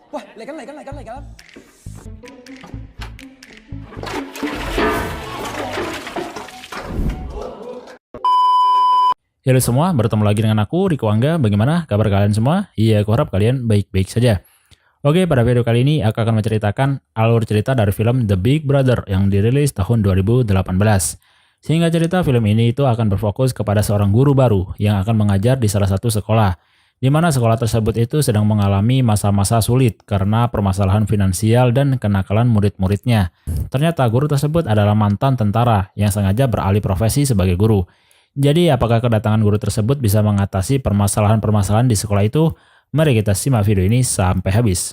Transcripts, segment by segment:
Wah, lại cắn. Halo semua, bertemu lagi dengan aku, Riko Angga. Bagaimana kabar kalian semua? Iya, aku harap kalian baik-baik saja. Oke, pada video kali ini aku akan menceritakan alur cerita dari film The Big Brother yang dirilis tahun 2018. Sehingga cerita film ini itu akan berfokus kepada seorang guru baru yang akan mengajar di salah satu sekolah, di mana sekolah tersebut itu sedang mengalami masa-masa sulit karena permasalahan finansial dan kenakalan murid-muridnya. Ternyata guru tersebut adalah mantan tentara yang sengaja beralih profesi sebagai guru. Jadi, apakah kedatangan guru tersebut bisa mengatasi permasalahan-permasalahan di sekolah itu? Mari kita simak video ini sampai habis.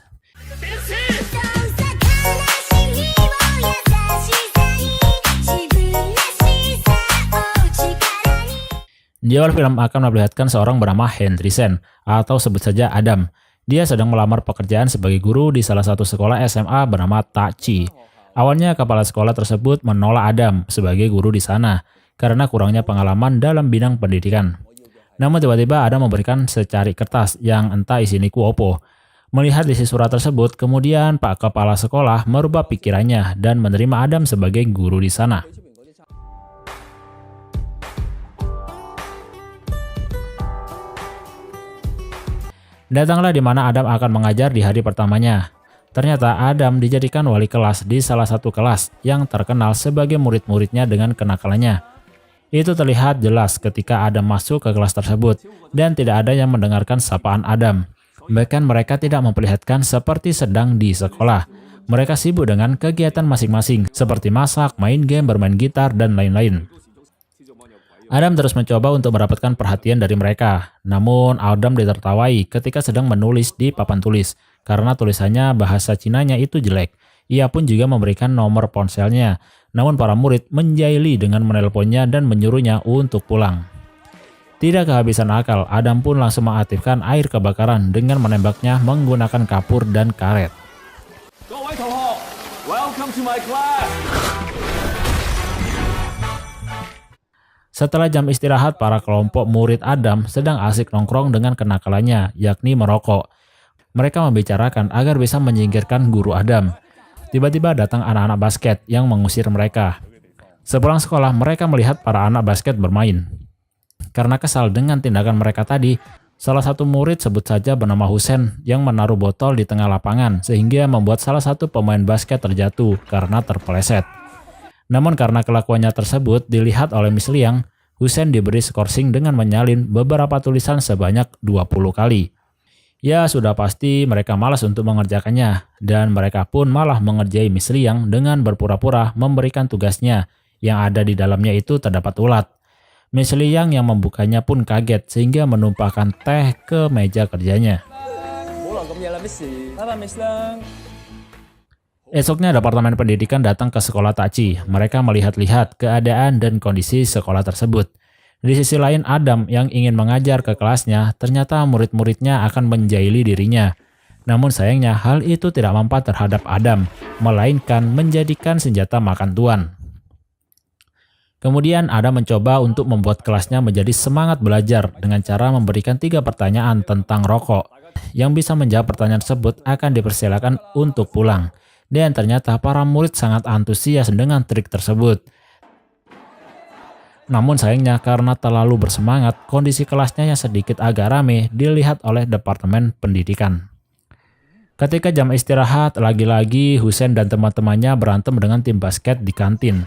Di awal film akan memperlihatkan seorang bernama Hendrisen, atau sebut saja Adam. Dia sedang melamar pekerjaan sebagai guru di salah satu sekolah SMA bernama Tachi. Awalnya kepala sekolah tersebut menolak Adam sebagai guru di sana, karena kurangnya pengalaman dalam bidang pendidikan. Namun tiba-tiba Adam memberikan secari kertas yang entah isinya opo. Melihat isi surat tersebut, kemudian Pak Kepala Sekolah merubah pikirannya dan menerima Adam sebagai guru di sana. Datanglah di mana Adam akan mengajar di hari pertamanya. Ternyata Adam dijadikan wali kelas di salah satu kelas yang terkenal sebagai murid-muridnya dengan kenakalannya. Itu terlihat jelas ketika Adam masuk ke kelas tersebut dan tidak ada yang mendengarkan sapaan Adam. Bahkan mereka tidak memperlihatkan seperti sedang di sekolah. Mereka sibuk dengan kegiatan masing-masing seperti masak, main game, bermain gitar, dan lain-lain. Adam terus mencoba untuk mendapatkan perhatian dari mereka. Namun Adam ditertawai ketika sedang menulis di papan tulis karena tulisannya bahasa Cinanya itu jelek. Ia pun juga memberikan nomor ponselnya. Namun para murid menjahili dengan menelponnya dan menyuruhnya untuk pulang. Tidak kehabisan akal, Adam pun langsung mengaktifkan air kebakaran dengan menembaknya menggunakan kapur dan karet. Welcome to my class. Setelah jam istirahat, para kelompok murid Adam sedang asik nongkrong dengan kenakalannya, yakni merokok. Mereka membicarakan agar bisa menyingkirkan guru Adam. Tiba-tiba datang anak-anak basket yang mengusir mereka. Sepulang sekolah, mereka melihat para anak basket bermain. Karena kesal dengan tindakan mereka tadi, salah satu murid sebut saja bernama Husen yang menaruh botol di tengah lapangan sehingga membuat salah satu pemain basket terjatuh karena terpeleset. Namun karena kelakuannya tersebut dilihat oleh Miss Liang, Husen diberi skorsing dengan menyalin beberapa tulisan sebanyak 20 kali. Ya, sudah pasti mereka malas untuk mengerjakannya, dan mereka pun malah mengerjai Miss Liang dengan berpura-pura memberikan tugasnya, yang ada di dalamnya itu terdapat ulat. Miss Liang yang membukanya pun kaget sehingga menumpahkan teh ke meja kerjanya. Esoknya Departemen Pendidikan datang ke sekolah Tachi. Mereka melihat-lihat keadaan dan kondisi sekolah tersebut. Di sisi lain, Adam yang ingin mengajar ke kelasnya, ternyata murid-muridnya akan menjahili dirinya. Namun sayangnya hal itu tidak mempan terhadap Adam, melainkan menjadikan senjata makan tuan. Kemudian Adam mencoba untuk membuat kelasnya menjadi semangat belajar dengan cara memberikan 3 pertanyaan tentang rokok. Yang bisa menjawab pertanyaan tersebut akan dipersilakan untuk pulang. Dan ternyata para murid sangat antusias dengan trik tersebut. Namun sayangnya karena terlalu bersemangat, kondisi kelasnya yang sedikit agak rame dilihat oleh Departemen Pendidikan. Ketika jam istirahat, lagi-lagi Husen dan teman-temannya berantem dengan tim basket di kantin.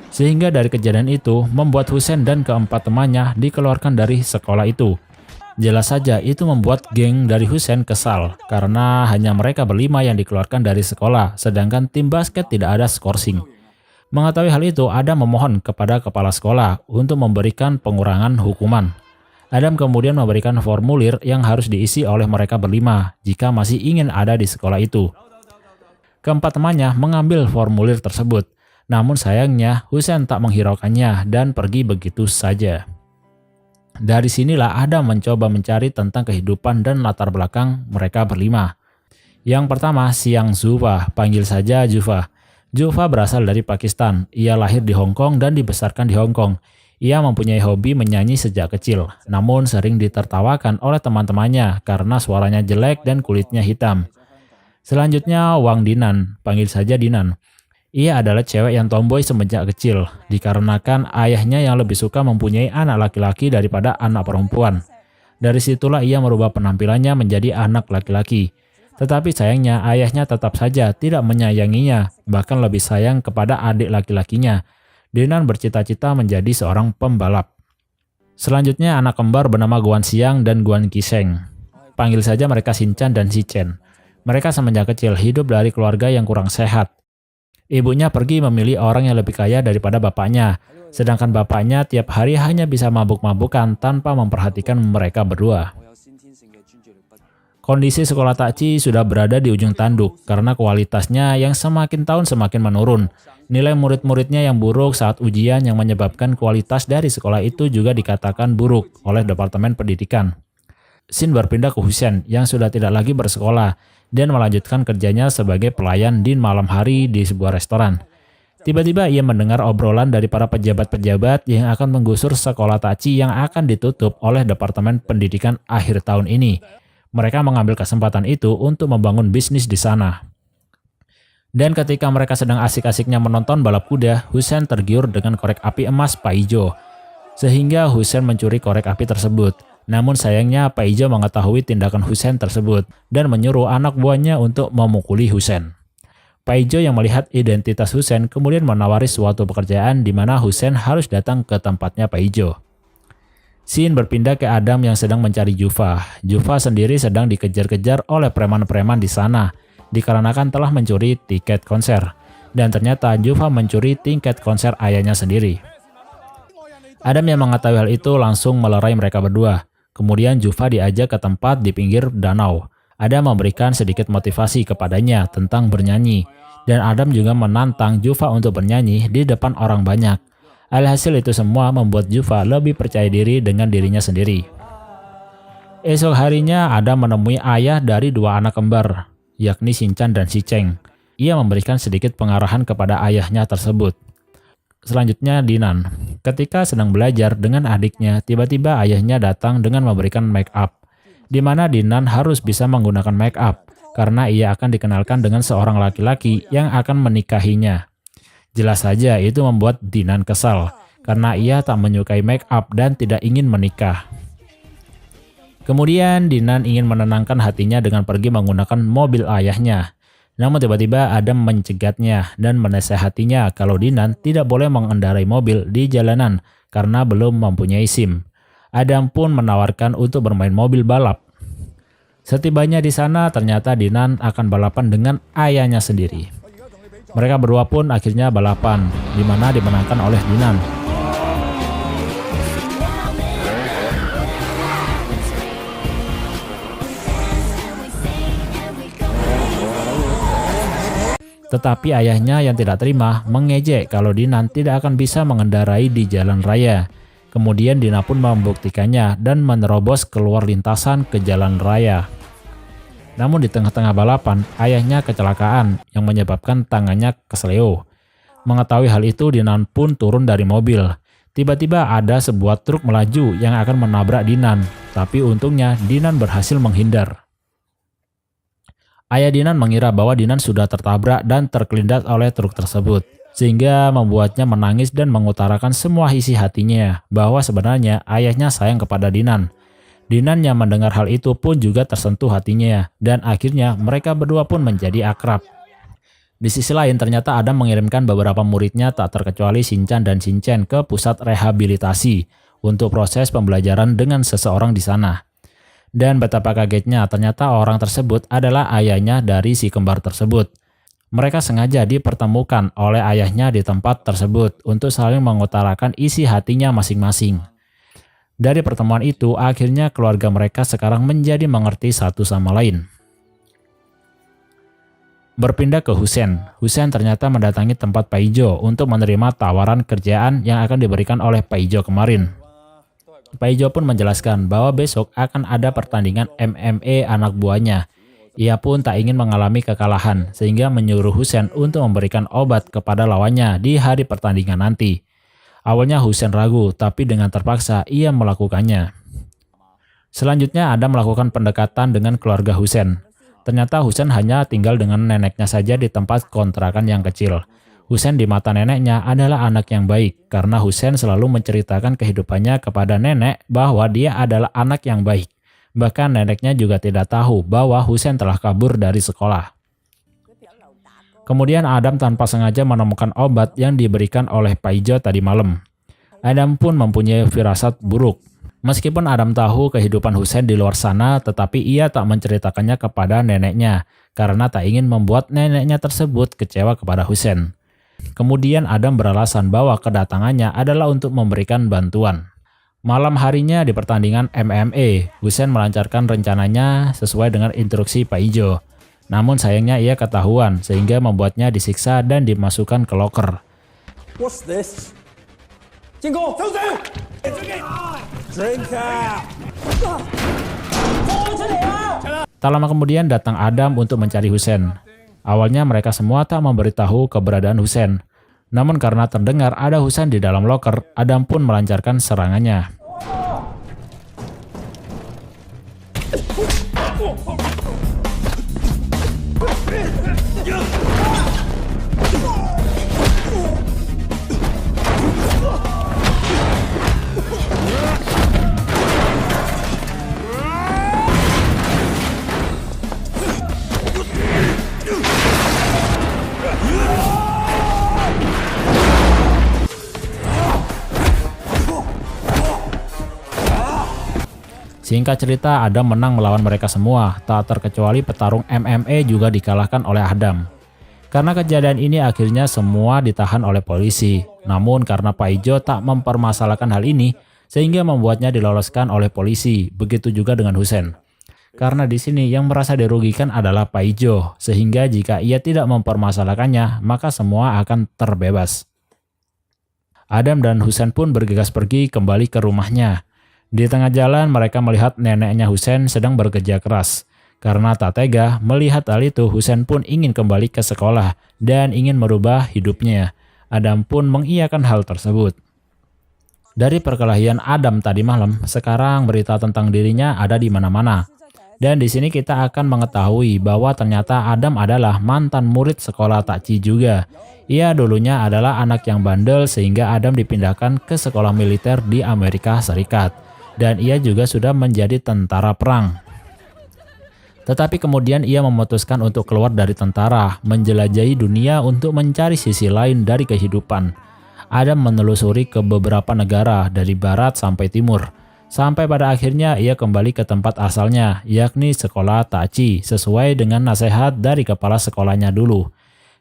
Sehingga dari kejadian itu membuat Husen dan keempat temannya dikeluarkan dari sekolah itu. Jelas saja itu membuat geng dari Husen kesal karena hanya mereka berlima yang dikeluarkan dari sekolah, sedangkan tim basket tidak ada skorsing. Mengetahui hal itu, Adam memohon kepada kepala sekolah untuk memberikan pengurangan hukuman. Adam kemudian memberikan formulir yang harus diisi oleh mereka berlima jika masih ingin ada di sekolah itu. Keempat temannya mengambil formulir tersebut, namun sayangnya Husen tak menghiraukannya dan pergi begitu saja. Dari sinilah Adam mencoba mencari tentang kehidupan dan latar belakang mereka berlima. Yang pertama, Siang Zuva, panggil saja Juva. Juva berasal dari Pakistan. Ia lahir di Hong Kong dan dibesarkan di Hong Kong. Ia mempunyai hobi menyanyi sejak kecil, namun sering ditertawakan oleh teman-temannya karena suaranya jelek dan kulitnya hitam. Selanjutnya Wang Dinan, panggil saja Dinan. Ia adalah cewek yang tomboy semenjak kecil, dikarenakan ayahnya yang lebih suka mempunyai anak laki-laki daripada anak perempuan. Dari situlah ia merubah penampilannya menjadi anak laki-laki. Tetapi sayangnya ayahnya tetap saja tidak menyayanginya, bahkan lebih sayang kepada adik laki-lakinya. Dinan bercita-cita menjadi seorang pembalap. Selanjutnya anak kembar bernama Guan Xiang dan Guan Qisheng. Panggil saja mereka Shinchan dan Shichen. Mereka semenjak kecil hidup dari keluarga yang kurang sehat. Ibunya pergi memilih orang yang lebih kaya daripada bapaknya, sedangkan bapaknya tiap hari hanya bisa mabuk-mabukan tanpa memperhatikan mereka berdua. Kondisi sekolah Takci sudah berada di ujung tanduk karena kualitasnya yang semakin tahun semakin menurun. Nilai murid-muridnya yang buruk saat ujian yang menyebabkan kualitas dari sekolah itu juga dikatakan buruk oleh Departemen Pendidikan. Xin berpindah ke Husen yang sudah tidak lagi bersekolah dan melanjutkan kerjanya sebagai pelayan di malam hari di sebuah restoran. Tiba-tiba ia mendengar obrolan dari para pejabat-pejabat yang akan menggusur sekolah Takci yang akan ditutup oleh Departemen Pendidikan akhir tahun ini. Mereka mengambil kesempatan itu untuk membangun bisnis di sana. Dan ketika mereka sedang asik-asiknya menonton balap kuda, Husen tergiur dengan korek api emas Paijo. Sehingga Husen mencuri korek api tersebut. Namun sayangnya Paijo mengetahui tindakan Husen tersebut dan menyuruh anak buahnya untuk memukuli Husen. Paijo yang melihat identitas Husen kemudian menawari suatu pekerjaan di mana Husen harus datang ke tempatnya Paijo. Xin berpindah ke Adam yang sedang mencari Jufa. Jufa sendiri sedang dikejar-kejar oleh preman-preman di sana dikarenakan telah mencuri tiket konser. Dan ternyata Jufa mencuri tiket konser ayahnya sendiri. Adam yang mengetahui hal itu langsung melerai mereka berdua. Kemudian Jufa diajak ke tempat di pinggir danau. Adam memberikan sedikit motivasi kepadanya tentang bernyanyi. Dan Adam juga menantang Jufa untuk bernyanyi di depan orang banyak. Alhasil itu semua membuat Jufa lebih percaya diri dengan dirinya sendiri. Esok harinya Adam menemui ayah dari dua anak kembar, yakni Shinchan dan Shicheng. Ia memberikan sedikit pengarahan kepada ayahnya tersebut. Selanjutnya Dinan. Ketika sedang belajar dengan adiknya, tiba-tiba ayahnya datang dengan memberikan make up. Di mana Dinan harus bisa menggunakan make up, karena ia akan dikenalkan dengan seorang laki-laki yang akan menikahinya. Jelas saja itu membuat Dinan kesal, karena ia tak menyukai make up dan tidak ingin menikah. Kemudian Dinan ingin menenangkan hatinya dengan pergi menggunakan mobil ayahnya. Namun tiba-tiba Adam mencegatnya dan menasehatinya kalau Dinan tidak boleh mengendarai mobil di jalanan karena belum mempunyai SIM. Adam pun menawarkan untuk bermain mobil balap. Setibanya di sana ternyata Dinan akan balapan dengan ayahnya sendiri. Mereka berdua pun akhirnya balapan, di mana dimenangkan oleh Dinan. Tetapi ayahnya yang tidak terima mengejek kalau Dinan tidak akan bisa mengendarai di jalan raya. Kemudian Dinan pun membuktikannya dan menerobos keluar lintasan ke jalan raya. Namun di tengah-tengah balapan, ayahnya kecelakaan yang menyebabkan tangannya kesleo. Mengetahui hal itu, Dinan pun turun dari mobil. Tiba-tiba ada sebuah truk melaju yang akan menabrak Dinan, tapi untungnya Dinan berhasil menghindar. Ayah Dinan mengira bahwa Dinan sudah tertabrak dan terkelindas oleh truk tersebut, sehingga membuatnya menangis dan mengutarakan semua isi hatinya bahwa sebenarnya ayahnya sayang kepada Dinan. Dinan yang mendengar hal itu pun juga tersentuh hatinya, dan akhirnya mereka berdua pun menjadi akrab. Di sisi lain, ternyata Adam mengirimkan beberapa muridnya tak terkecuali Shinchan dan Shichen ke pusat rehabilitasi untuk proses pembelajaran dengan seseorang di sana. Dan betapa kagetnya, ternyata orang tersebut adalah ayahnya dari si kembar tersebut. Mereka sengaja dipertemukan oleh ayahnya di tempat tersebut untuk saling mengutarakan isi hatinya masing-masing. Dari pertemuan itu, akhirnya keluarga mereka sekarang menjadi mengerti satu sama lain. Berpindah ke Husen. Husen ternyata mendatangi tempat Paijo untuk menerima tawaran kerjaan yang akan diberikan oleh Paijo kemarin. Paijo pun menjelaskan bahwa besok akan ada pertandingan MMA anak buahnya. Ia pun tak ingin mengalami kekalahan, sehingga menyuruh Husen untuk memberikan obat kepada lawannya di hari pertandingan nanti. Awalnya Husen ragu, tapi dengan terpaksa ia melakukannya. Selanjutnya Adam melakukan pendekatan dengan keluarga Husen. Ternyata Husain hanya tinggal dengan neneknya saja di tempat kontrakan yang kecil. Husain di mata neneknya adalah anak yang baik karena Husain selalu menceritakan kehidupannya kepada nenek bahwa dia adalah anak yang baik. Bahkan neneknya juga tidak tahu bahwa Husain telah kabur dari sekolah. Kemudian Adam tanpa sengaja menemukan obat yang diberikan oleh Pak Ijo tadi malam. Adam pun mempunyai firasat buruk. Meskipun Adam tahu kehidupan Husain di luar sana, tetapi ia tak menceritakannya kepada neneknya karena tak ingin membuat neneknya tersebut kecewa kepada Husain. Kemudian Adam beralasan bahwa kedatangannya adalah untuk memberikan bantuan. Malam harinya di pertandingan MMA, Husain melancarkan rencananya sesuai dengan instruksi Pak Ijo. Namun sayangnya ia ketahuan sehingga membuatnya disiksa dan dimasukkan ke loker. What's this? 进攻，收手！Drink out！ Tak lama kemudian datang Adam untuk mencari Husain. Awalnya mereka semua tak memberitahu keberadaan Husain. Namun karena terdengar ada Husain di dalam loker, Adam pun melancarkan serangannya. Singkat cerita, Adam menang melawan mereka semua, tak terkecuali petarung MMA juga dikalahkan oleh Adam. Karena kejadian ini akhirnya semua ditahan oleh polisi. Namun karena Pak Ijo tak mempermasalahkan hal ini, sehingga membuatnya diloloskan oleh polisi. Begitu juga dengan Husain. Karena di sini yang merasa dirugikan adalah Pak Ijo, sehingga jika ia tidak mempermasalahkannya, maka semua akan terbebas. Adam dan Husain pun bergegas pergi kembali ke rumahnya. Di tengah jalan mereka melihat neneknya Husain sedang bekerja keras. Karena tak tega melihat hal itu, Husain pun ingin kembali ke sekolah dan ingin merubah hidupnya. Adam pun mengiyakan hal tersebut. Dari perkelahian Adam tadi malam, sekarang berita tentang dirinya ada di mana-mana. Dan di sini kita akan mengetahui bahwa ternyata Adam adalah mantan murid sekolah Tachi juga. Ia dulunya adalah anak yang bandel sehingga Adam dipindahkan ke sekolah militer di Amerika Serikat. Dan ia juga sudah menjadi tentara perang. Tetapi kemudian ia memutuskan untuk keluar dari tentara, menjelajahi dunia untuk mencari sisi lain dari kehidupan. Adam menelusuri ke beberapa negara dari barat sampai timur. Sampai pada akhirnya ia kembali ke tempat asalnya, yakni sekolah Tachi, sesuai dengan nasihat dari kepala sekolahnya dulu.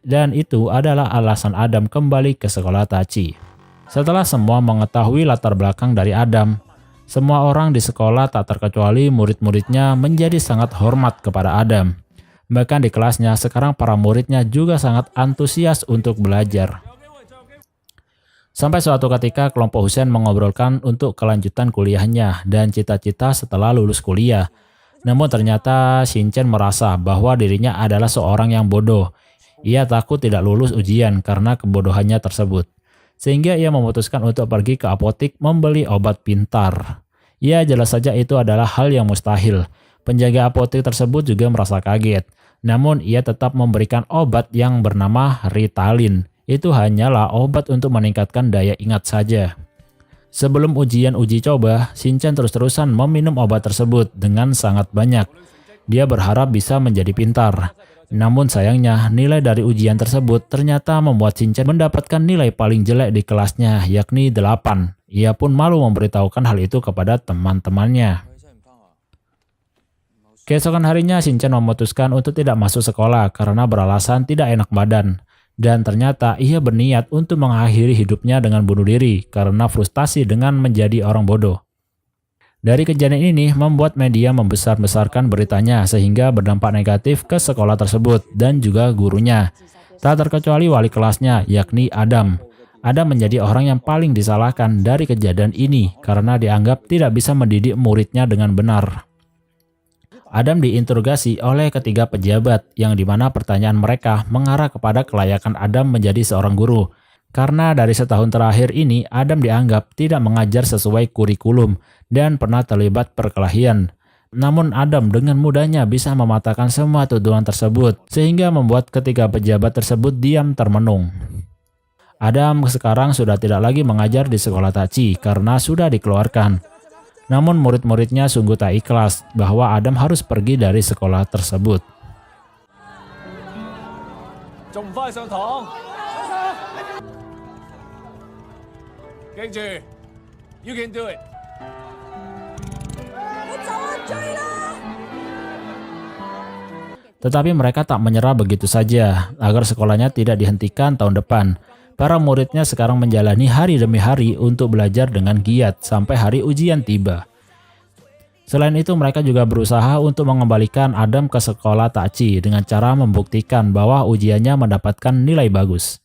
Dan itu adalah alasan Adam kembali ke sekolah Tachi. Setelah semua mengetahui latar belakang dari Adam, semua orang di sekolah tak terkecuali murid-muridnya menjadi sangat hormat kepada Adam. Bahkan di kelasnya sekarang para muridnya juga sangat antusias untuk belajar. Sampai suatu ketika kelompok Husain mengobrolkan untuk kelanjutan kuliahnya dan cita-cita setelah lulus kuliah. Namun ternyata Shinchan merasa bahwa dirinya adalah seorang yang bodoh. Ia takut tidak lulus ujian karena kebodohannya tersebut. Sehingga ia memutuskan untuk pergi ke apotik membeli obat pintar. Ya, jelas saja itu adalah hal yang mustahil. Penjaga apotik tersebut juga merasa kaget. Namun ia tetap memberikan obat yang bernama Ritalin. Itu hanyalah obat untuk meningkatkan daya ingat saja. Sebelum ujian uji coba, Shinchan terus-terusan meminum obat tersebut dengan sangat banyak. Dia berharap bisa menjadi pintar. Namun sayangnya nilai dari ujian tersebut ternyata membuat Shinchan mendapatkan nilai paling jelek di kelasnya, yakni 8. Ia pun malu memberitahukan hal itu kepada teman-temannya. Keesokan harinya Shinchan memutuskan untuk tidak masuk sekolah karena beralasan tidak enak badan. Dan ternyata ia berniat untuk mengakhiri hidupnya dengan bunuh diri karena frustasi dengan menjadi orang bodoh. Dari kejadian ini membuat media membesar-besarkan beritanya sehingga berdampak negatif ke sekolah tersebut dan juga gurunya. Tak terkecuali wali kelasnya, yakni Adam. Adam menjadi orang yang paling disalahkan dari kejadian ini karena dianggap tidak bisa mendidik muridnya dengan benar. Adam diinterogasi oleh ketiga pejabat yang dimana pertanyaan mereka mengarah kepada kelayakan Adam menjadi seorang guru. Karena dari setahun terakhir ini, Adam dianggap tidak mengajar sesuai kurikulum dan pernah terlibat perkelahian. Namun Adam dengan mudahnya bisa mematahkan semua tuduhan tersebut, sehingga membuat ketiga pejabat tersebut diam termenung. Adam sekarang sudah tidak lagi mengajar di sekolah Tachi karena sudah dikeluarkan. Namun murid-muridnya sungguh tak ikhlas bahwa Adam harus pergi dari sekolah tersebut. You can do it. Tetapi mereka tak menyerah begitu saja. Agar sekolahnya tidak dihentikan tahun depan, para muridnya sekarang menjalani hari demi hari untuk belajar dengan giat sampai hari ujian tiba. Selain itu, mereka juga berusaha untuk mengembalikan Adam ke sekolah Tachi dengan cara membuktikan bahwa ujiannya mendapatkan nilai bagus.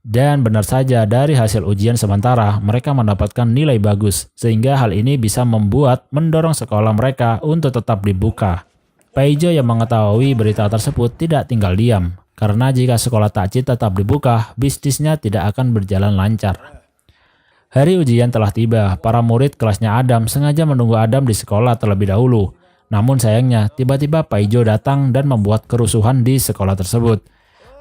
Dan benar saja, dari hasil ujian sementara, mereka mendapatkan nilai bagus, sehingga hal ini bisa mendorong sekolah mereka untuk tetap dibuka. Paijo yang mengetahui berita tersebut tidak tinggal diam, karena jika sekolah Tachi tetap dibuka, bisnisnya tidak akan berjalan lancar. Hari ujian telah tiba, para murid kelasnya Adam sengaja menunggu Adam di sekolah terlebih dahulu. Namun sayangnya, tiba-tiba Paijo datang dan membuat kerusuhan di sekolah tersebut.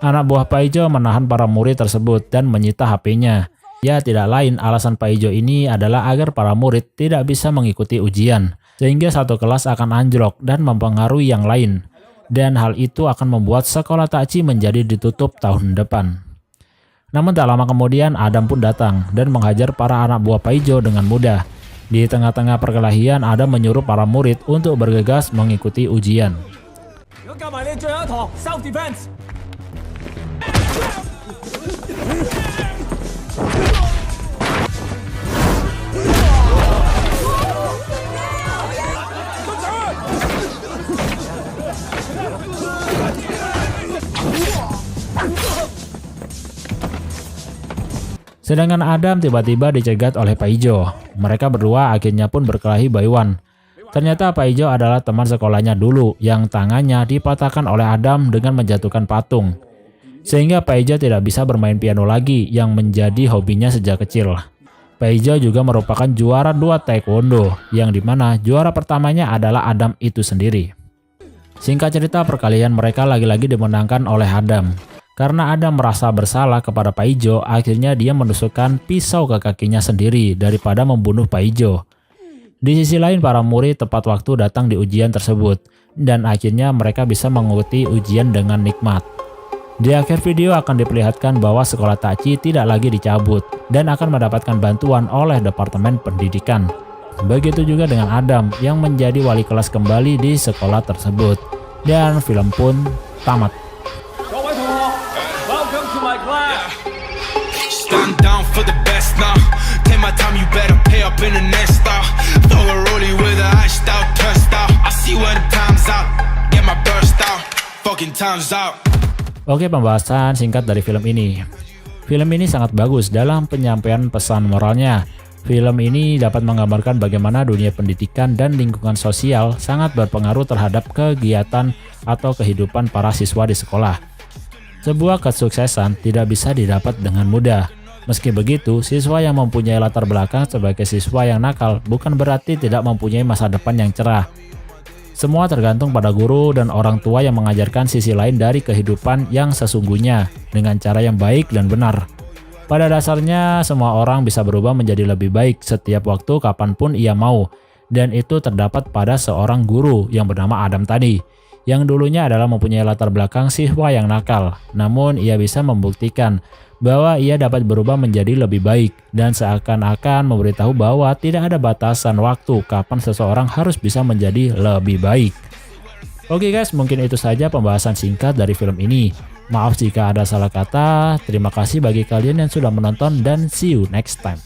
Anak buah Paijo menahan para murid tersebut dan menyita HP-nya. Ya, tidak lain alasan Paijo ini adalah agar para murid tidak bisa mengikuti ujian, sehingga satu kelas akan anjlok dan mempengaruhi yang lain. Dan hal itu akan membuat sekolah Tachi menjadi ditutup tahun depan. Namun tak lama kemudian Adam pun datang dan menghajar para anak buah Paijo dengan mudah. Di tengah-tengah perkelahian, Adam menyuruh para murid untuk bergegas mengikuti ujian. Sedangkan Adam tiba-tiba dicegat oleh Paijo. Mereka berdua akhirnya pun berkelahi baiwan. Ternyata Paijo adalah teman sekolahnya dulu yang tangannya dipatahkan oleh Adam dengan menjatuhkan patung. Sehingga Paijo tidak bisa bermain piano lagi yang menjadi hobinya sejak kecil. Paijo juga merupakan juara 2 taekwondo, yang dimana juara pertamanya adalah Adam itu sendiri. Singkat cerita, perkelahian mereka lagi-lagi dimenangkan oleh Adam. Karena Adam merasa bersalah kepada Paijo, akhirnya dia menusukkan pisau ke kakinya sendiri daripada membunuh Paijo. Di sisi lain, para murid tepat waktu datang di ujian tersebut, dan akhirnya mereka bisa mengikuti ujian dengan nikmat. Di akhir video akan diperlihatkan bahwa sekolah Tachi tidak lagi dicabut, dan akan mendapatkan bantuan oleh Departemen Pendidikan. Begitu juga dengan Adam yang menjadi wali kelas kembali di sekolah tersebut. Dan film pun tamat. Stand down for the best now. Take my time, you better pay up in the next style. Throw a rollie with a hashed out, turned out. I see when the time's out. Get my burst out. Fucking time's out. Oke, pembahasan singkat dari film ini. Film ini sangat bagus dalam penyampaian pesan moralnya. Film ini dapat menggambarkan bagaimana dunia pendidikan dan lingkungan sosial sangat berpengaruh terhadap kegiatan atau kehidupan para siswa di sekolah. Sebuah kesuksesan tidak bisa didapat dengan mudah. Meski begitu, siswa yang mempunyai latar belakang sebagai siswa yang nakal bukan berarti tidak mempunyai masa depan yang cerah. Semua tergantung pada guru dan orang tua yang mengajarkan sisi lain dari kehidupan yang sesungguhnya dengan cara yang baik dan benar. Pada dasarnya, semua orang bisa berubah menjadi lebih baik setiap waktu kapanpun ia mau. Dan itu terdapat pada seorang guru yang bernama Adam tadi, yang dulunya adalah mempunyai latar belakang siswa yang nakal, namun ia bisa membuktikan bahwa ia dapat berubah menjadi lebih baik dan seakan-akan memberitahu bahwa tidak ada batasan waktu kapan seseorang harus bisa menjadi lebih baik. Oke guys, mungkin itu saja pembahasan singkat dari film ini. Maaf jika ada salah kata, terima kasih bagi kalian yang sudah menonton dan see you next time.